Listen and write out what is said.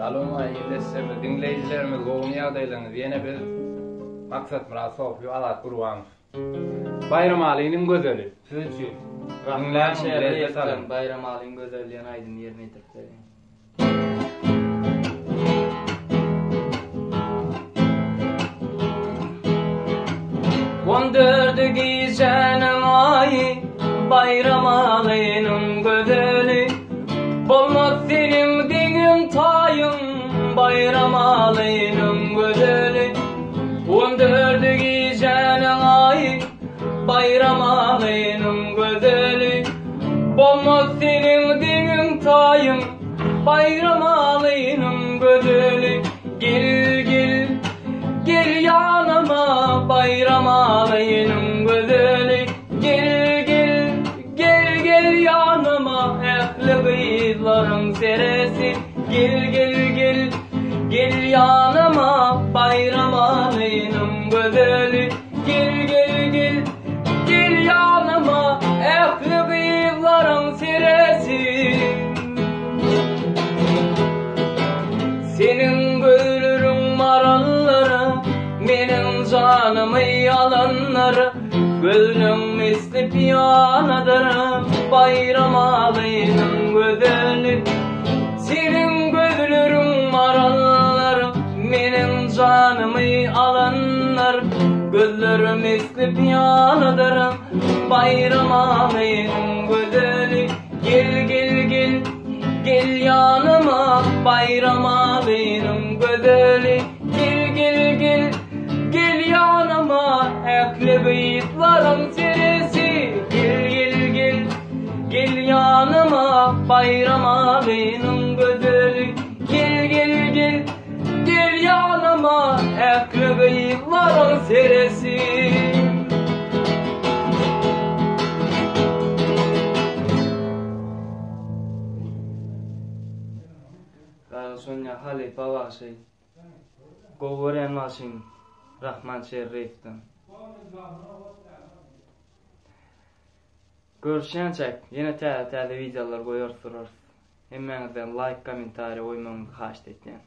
Saloma ýerleşse dinleýijilerimiz gowy ýagdaýlaryny ýene biz Maksat Murasow alat gurwanyş. Bayram alynyň gözeli. Siz üçin Rahman bayram alynyň gözelligini aýdyn ýerine ýetirip. Wondurdy gijenin aýy bayram alynyň gözeli. Bolmaz senin diňiň taýyň bayram alynyň gözeli. Wondurdy gijenin aýy bayram alynyň gözeli. Bolmaz senin diňiň taýyň bayram alynyň gözeli. Gel yanıma bayram alynyň gözeli. Gel yanıma ähli gyzlaryň seresi. Gel yanıma bayram alynyň gözeli. Gel yanıma ähli gyzlaryň seresi. Senin gözleriň maralları meniň janymy alanları. Gözüň misli piyanadır bayram alynyň gözeli. Senin gözleriň maralları meniň janymy alanlar. Gözlerim misli piyanadır bayram alynyň gözeli. Gel yanıma bayram alynyň gözeli. Gel yanıma ähli gyzlaryň seresi. Gel yanıma bayram alynyň gözeli. Gel yanıma ähli gyzlaryň seresi. Sonya Halifa Vaşy Goworen Vaşyň Rahman Şerifden. Görüşýänçek ýene täze videolar goýar durarys. Hemmeňizden like, kommentary goýmagyňyzy haşt etýän.